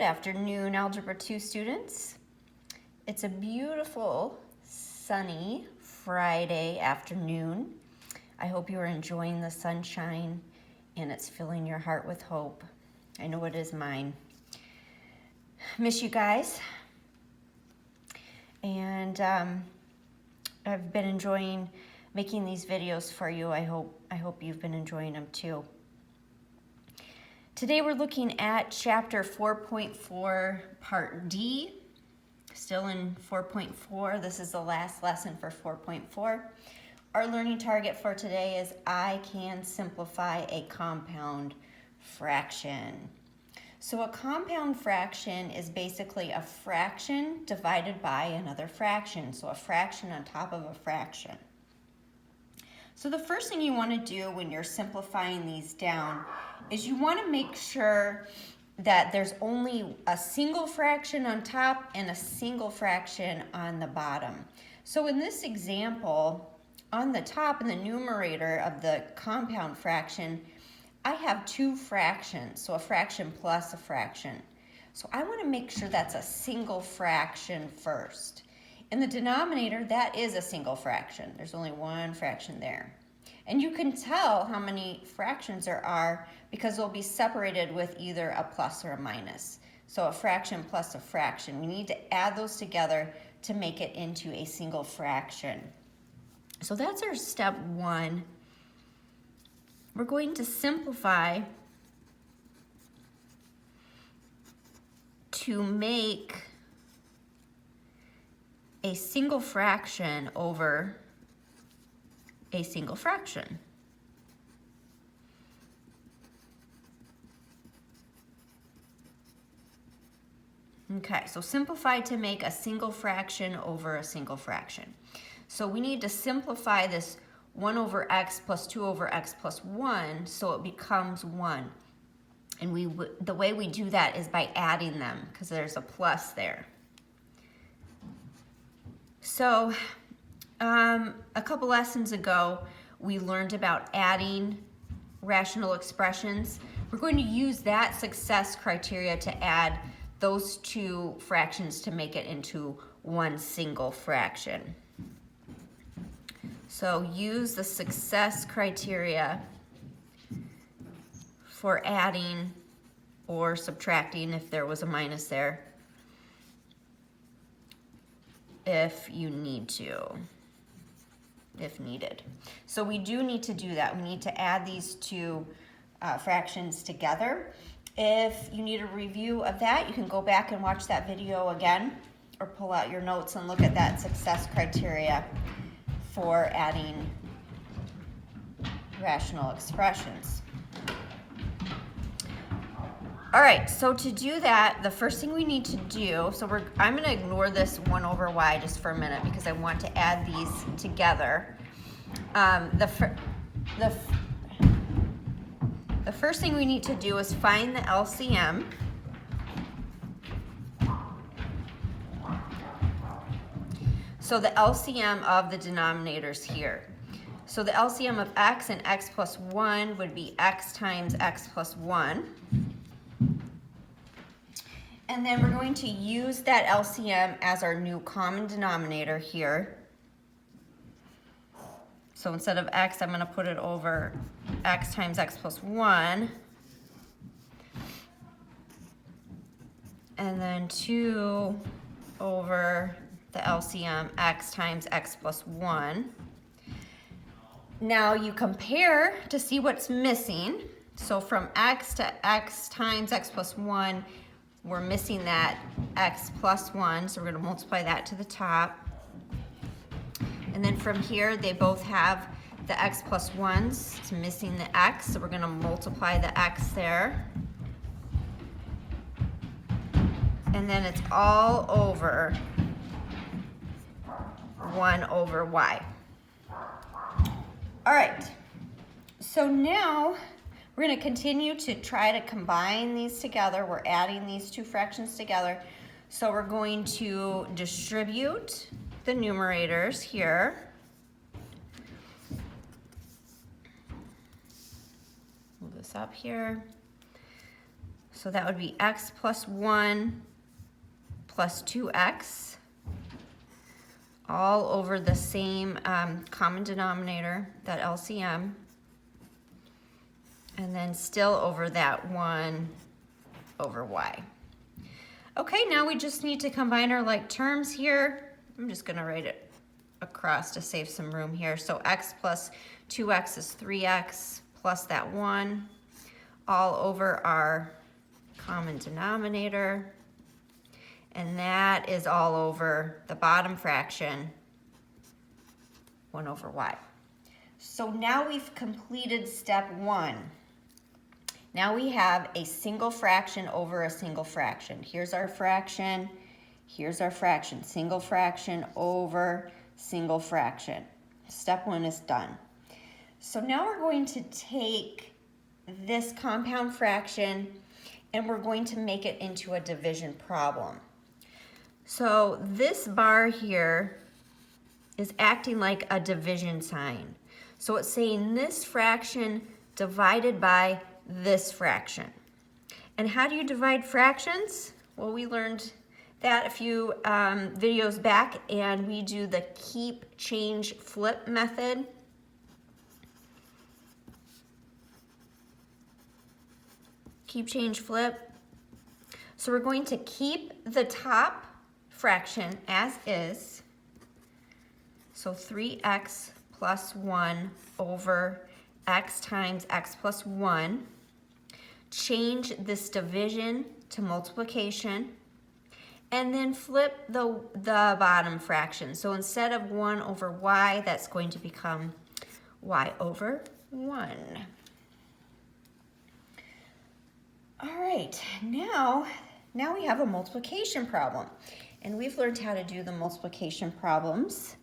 afternoon, Algebra 2 students. It's a beautiful, sunny Friday afternoon. I hope you are enjoying the sunshine and it's filling your heart with hope. I know it is mine. Miss you guys. And I've been enjoying making these videos for you. I hope you've been enjoying them too. Today we're looking at chapter 4.4, part D. Still in 4.4. This is the last lesson for 4.4. Our learning target for today is I can simplify a compound fraction. So a compound fraction is basically a fraction divided by another fraction. So a fraction on top of a fraction. So the first thing you want to do when you're simplifying these down is you want to make sure that there's only a single fraction on top and a single fraction on the bottom. So in this example, on the top in the numerator of the compound fraction, I have two fractions, so a fraction plus a fraction. So I want to make sure that's a single fraction first. In the denominator, that is a single fraction. There's only one fraction there. And you can tell how many fractions there are because they'll be separated with either a plus or a minus. So a fraction plus a fraction. We need to add those together to make it into a single fraction. So that's our step one. We're going to simplify to make a single fraction over a single fraction. Okay, so simplify to make a single fraction over a single fraction. So we need to simplify this 1 over x plus 2 over x plus 1 so it becomes 1. And the way we do that is by adding them because there's a plus there. So a couple lessons ago, we learned about adding rational expressions. We're going to use that success criteria to add those two fractions to make it into one single fraction. So use the success criteria for adding or subtracting if there was a minus there, if you need to, if needed. So we do need to do that. We need to add these two fractions together. If you need a review of that, you can go back and watch that video again or pull out your notes and look at that success criteria for adding rational expressions. All right, so to do that, the first thing we need to do, I'm going to ignore this 1 over y just for a minute because I want to add these together. The first thing we need to do is find the LCM. So the LCM of the denominators here. So the LCM of x and x plus 1 would be x times x plus 1. And then we're going to use that LCM as our new common denominator here. So instead of x, I'm going to put it over x times x plus 1. And then 2 over the LCM x times x plus 1. Now you compare to see what's missing. So from x to x times x plus 1, we're missing that x plus 1, so we're going to multiply that to the top. And then from here, they both have the x plus 1s. It's missing the x, so we're going to multiply the x there. And then it's all over 1 over y. All right, so now we're going to continue to try to combine these together. We're adding these two fractions together. So we're going to distribute the numerators here. Move this up here. So that would be x plus 1 plus 2x, all over the same common denominator, that LCM, and then still over that 1 over y. Okay, now we just need to combine our like terms here. I'm just gonna write it across to save some room here. So x plus 2x is 3x plus that 1, all over our common denominator. And that is all over the bottom fraction, 1 over y. So now we've completed step 1. Now we have a single fraction over a single fraction. Here's our fraction, here's our fraction. Single fraction over single fraction. Step 1 is done. So now we're going to take this compound fraction and we're going to make it into a division problem. So this bar here is acting like a division sign. So it's saying this fraction divided by this fraction. And how do you divide fractions? Well, we learned that a few videos back, and we do the keep, change, flip method. Keep, change, flip. So we're going to keep the top fraction as is. So 3x plus 1 over x times x plus 1. Change this division to multiplication, and then flip the bottom fraction. So instead of 1 over y, that's going to become y over 1. All right, now we have a multiplication problem. And we've learned how to do the multiplication problems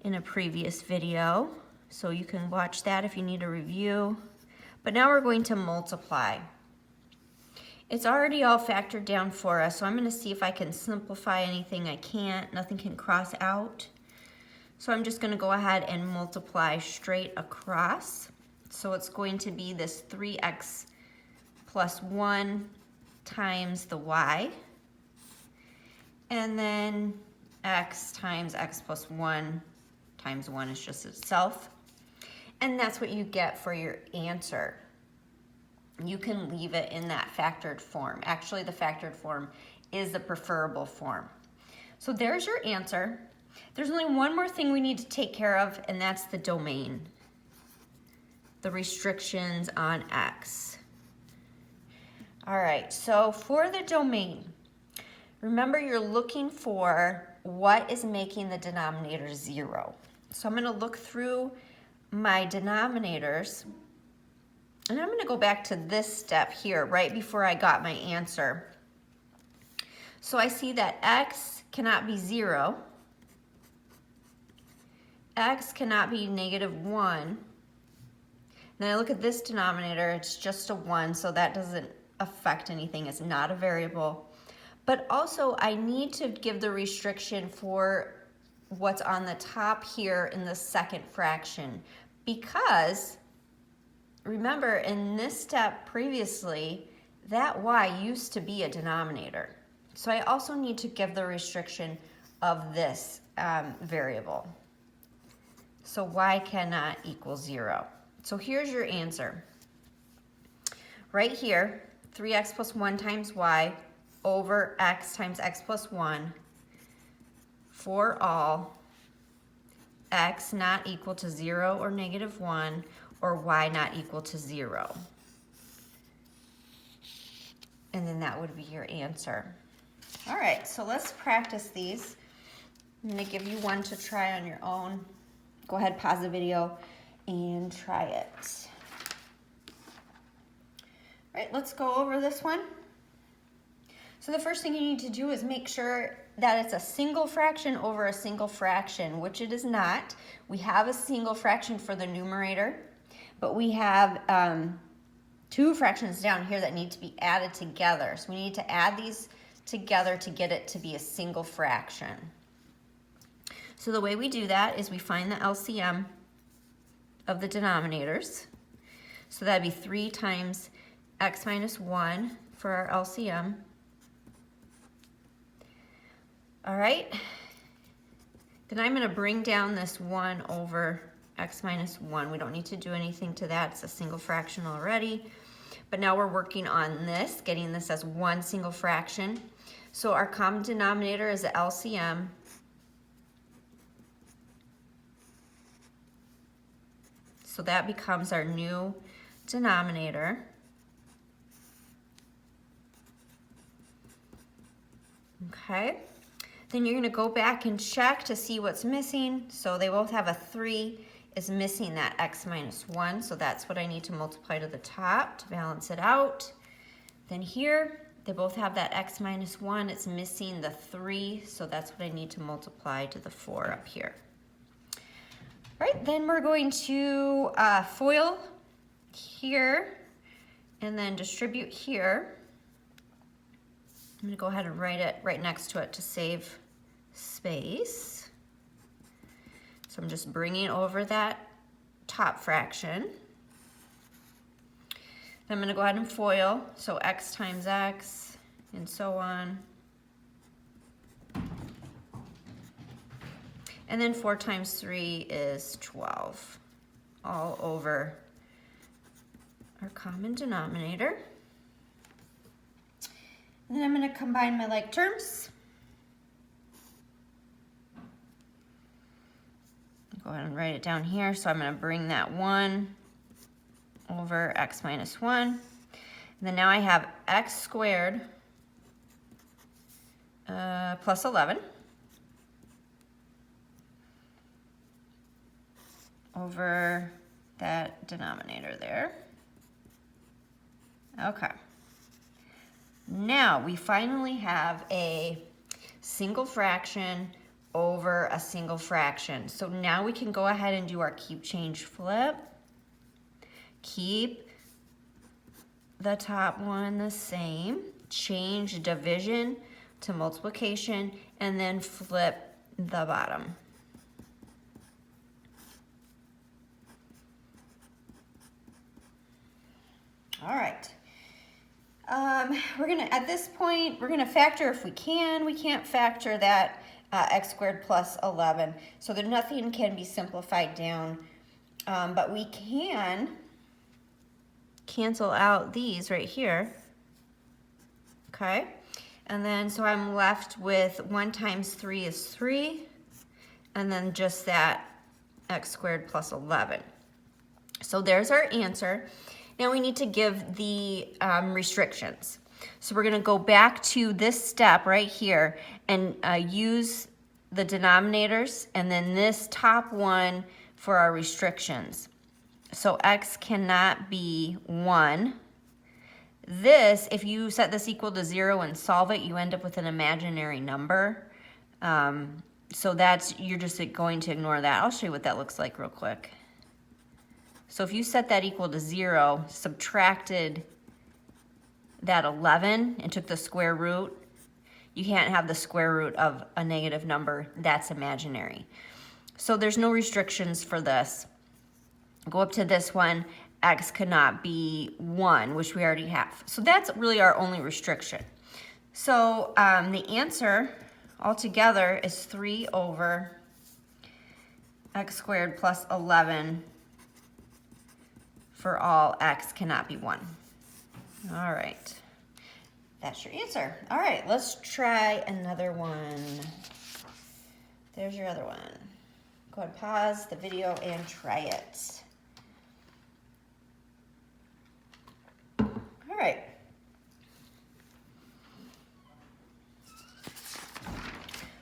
in a previous video. So you can watch that if you need a review. But now we're going to multiply. It's already all factored down for us, so I'm going to see if I can simplify anything I can't. Nothing can cross out. So I'm just going to go ahead and multiply straight across. So it's going to be this 3x plus 1 times the y. And then x times x plus 1 times 1 is just itself. And that's what you get for your answer. You can leave it in that factored form. Actually, the factored form is the preferable form. So there's your answer. There's only one more thing we need to take care of, and that's the domain. The restrictions on x. All right, so for the domain, remember you're looking for what is making the denominator 0. So I'm going to look through my denominators, and I'm going to go back to this step here right before I got my answer. So I see that x cannot be 0, x cannot be -1. Then I look at this denominator, it's just a 1, so that doesn't affect anything, it's not a variable. But also I need to give the restriction for what's on the top here in the second fraction, because remember in this step previously, that y used to be a denominator. So I also need to give the restriction of this variable. So y cannot equal 0. So here's your answer. Right here, 3x plus 1 times y over x times x plus 1 for all x not equal to 0 or -1 or y not equal to 0. And then that would be your answer. All right, so let's practice these. I'm going to give you one to try on your own. Go ahead, pause the video and try it. All right, let's go over this one. So the first thing you need to do is make sure that it's a single fraction over a single fraction, which it is not. We have a single fraction for the numerator, but we have two fractions down here that need to be added together. So we need to add these together to get it to be a single fraction. So the way we do that is we find the LCM of the denominators. So that'd be 3 times x minus 1 for our LCM. All right, then I'm gonna bring down this 1 over x minus 1. We don't need to do anything to that, it's a single fraction already. But now we're working on this, getting this as one single fraction. So our common denominator is the LCM. So that becomes our new denominator. Okay. Then you're gonna go back and check to see what's missing. So they both have a 3 is missing that x minus 1. So that's what I need to multiply to the top to balance it out. Then here, they both have that x minus 1. It's missing the 3. So that's what I need to multiply to the 4 up here. All right, then we're going to FOIL here and then distribute here. I'm gonna go ahead and write it right next to it to save space. So I'm just bringing over that top fraction. Then I'm gonna go ahead and FOIL, so x times x and so on. And then 4 times 3 is 12, all over our common denominator. And then I'm going to combine my like terms. Go ahead and write it down here. So I'm going to bring that 1 over x minus 1. And then now I have x squared plus 11 over that denominator there. Okay. Now we finally have a single fraction over a single fraction. So now we can go ahead and do our keep, change, flip. Keep the top one the same, change division to multiplication, and then flip the bottom. All right. We're gonna, at this point, we're gonna factor if we can. We can't factor that x squared plus 11. So there nothing can be simplified down, but we can cancel out these right here. Okay, and then so I'm left with 1 times 3 is 3, and then just that x squared plus 11. So there's our answer. Now we need to give the restrictions. So we're gonna go back to this step right here and use the denominators and then this top one for our restrictions. So x cannot be 1. This, if you set this equal to 0 and solve it, you end up with an imaginary number. So that's, you're just going to ignore that. I'll show you what that looks like real quick. So if you set that equal to 0, subtracted that 11 and took the square root, you can't have the square root of a negative number. That's imaginary. So there's no restrictions for this. Go up to this one, x cannot be 1, which we already have. So that's really our only restriction. So the answer altogether is 3 over x squared plus 11 for all x cannot be 1. All right, that's your answer. All right, let's try another one. There's your other one. Go ahead, pause the video and try it. All right.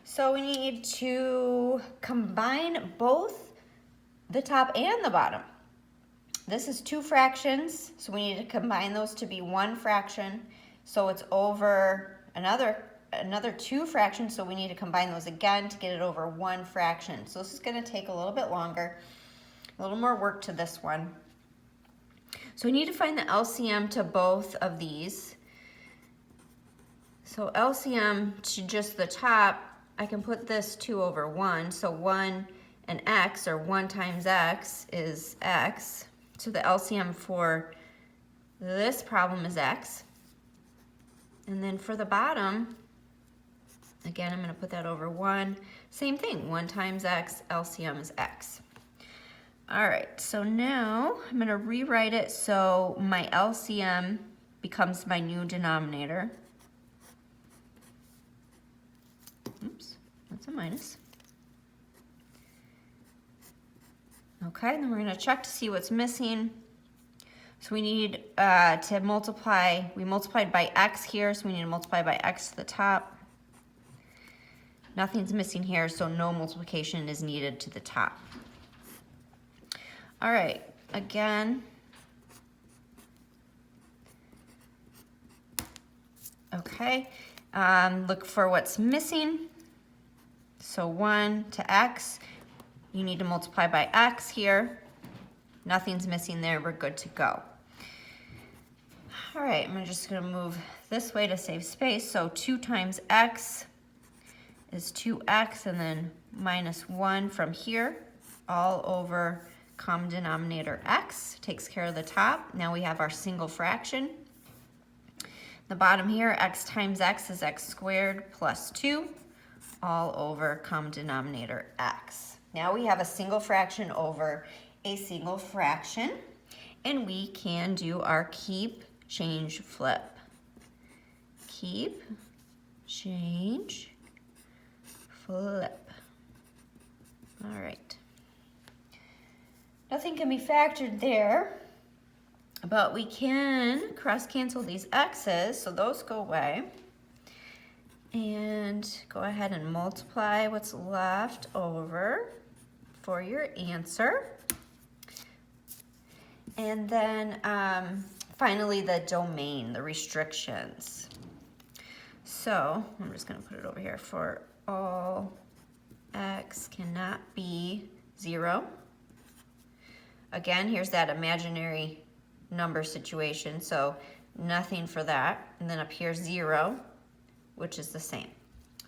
So we need to combine both the top and the bottom. This is 2 fractions, so we need to combine those to be 1 fraction. So it's over another 2 fractions, so we need to combine those again to get it over 1 fraction. So this is going to take a little bit longer, a little more work to this one. So we need to find the LCM to both of these. So LCM to just the top, I can put this 2 over 1. So 1 and x, or 1 times x, is x. So the LCM for this problem is x. And then for the bottom, again, I'm going to put that over 1. Same thing, 1 times x, LCM is x. All right, so now I'm going to rewrite it so my LCM becomes my new denominator. Oops, that's a minus. Okay, then we're going to check to see what's missing. So we need to multiply, we multiplied by x here, so we need to multiply by x to the top. Nothing's missing here, so no multiplication is needed to the top. All right, again, okay, look for what's missing. So 1 to x, you need to multiply by x here. Nothing's missing there, we're good to go. All right, I'm just gonna move this way to save space. So 2 times x is 2x, and then minus 1 from here, all over common denominator x, takes care of the top. Now we have our single fraction. The bottom here, x times x is x squared plus 2, all over common denominator x. Now we have a single fraction over a single fraction, and we can do our keep, change, flip. Keep, change, flip. All right. Nothing can be factored there, but we can cross cancel these x's, so those go away. And go ahead and multiply what's left over for your answer. And then finally the domain, the restrictions. So I'm just gonna put it over here. For all x cannot be 0. Again, here's that imaginary number situation, so nothing for that. And then up here 0, which is the same.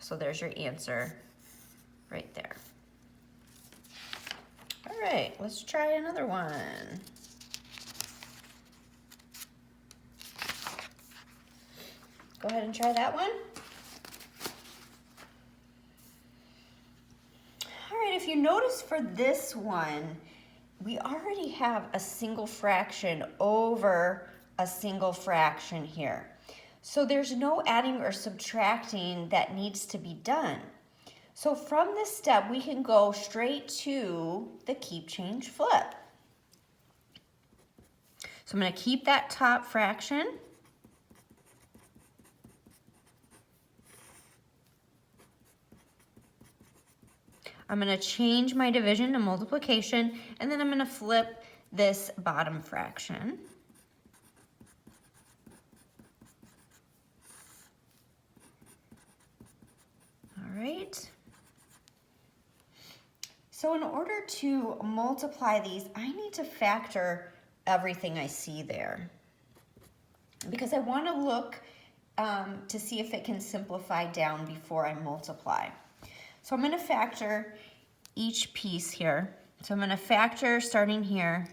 So there's your answer right there. All right, let's try another one. Go ahead and try that one. All right, if you notice for this one, we already have a single fraction over a single fraction here. So there's no adding or subtracting that needs to be done. So from this step, we can go straight to the keep, change, flip. So I'm going to keep that top fraction. I'm going to change my division to multiplication, and then I'm going to flip this bottom fraction. All right. So in order to multiply these, I need to factor everything I see there, because I want to look to see if it can simplify down before I multiply. So I'm going to factor each piece here. So I'm going to factor starting here,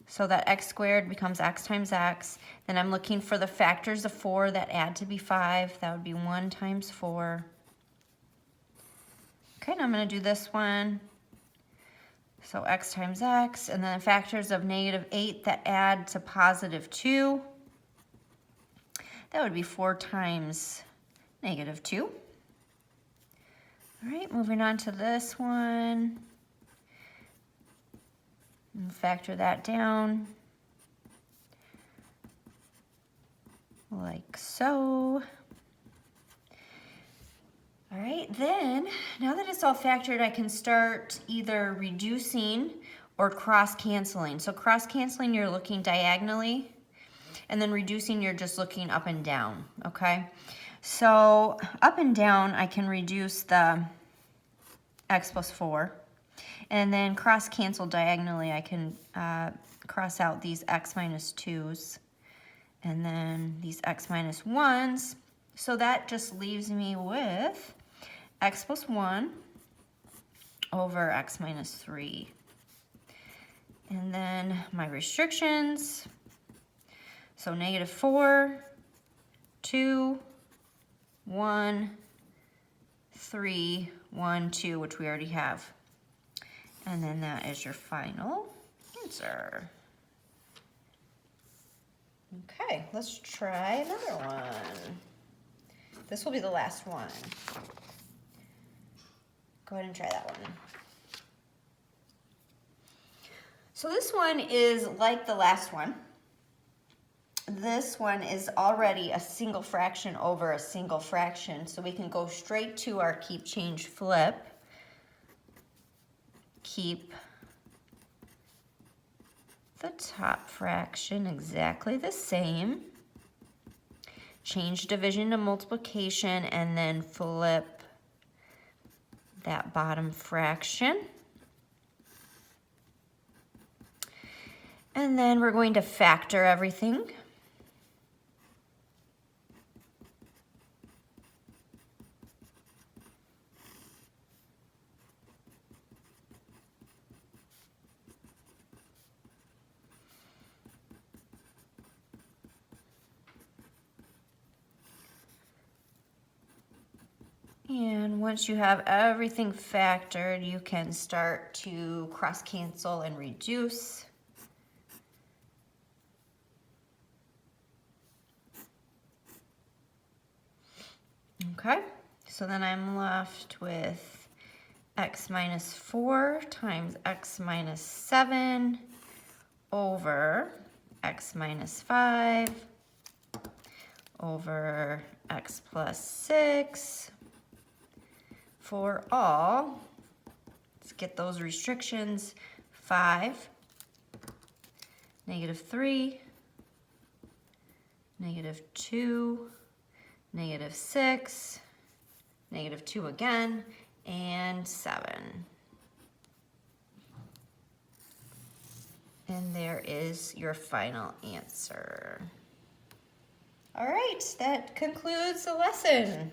so that x squared becomes x times x. Then I'm looking for the factors of 4 that add to be 5. That would be 1 times 4. Okay, now I'm going to do this one. So x times x, and then the factors of -8 that add to +2. That would be 4 times -2. All right, moving on to this one. And factor that down like so. All right, then, now that it's all factored, I can start either reducing or cross-canceling. So cross-canceling, you're looking diagonally, and then reducing, you're just looking up and down, okay? So up and down, I can reduce the x plus 4, and then cross-cancel diagonally, I can cross out these x minus 2s, and then these x minus 1s. So that just leaves me with x plus 1 over x minus 3. And then my restrictions, so -4 2, 1, 3, 1, 2, which we already have. And then that is your final answer. Okay, let's try another one. This will be the last one. Go ahead and try that one. So this one is like the last one. This one is already a single fraction over a single fraction, so we can go straight to our keep, change, flip. Keep the top fraction exactly the same. Change division to multiplication, and then flip that bottom fraction. And then we're going to factor everything. And once you have everything factored, you can start to cross cancel and reduce. Okay, so then I'm left with x minus 4 times x minus 7 over x minus 5 over x plus 6 for all, let's get those restrictions, 5, negative 3, negative 2, negative 6, negative 2 again, and 7. And there is your final answer. All right, that concludes the lesson.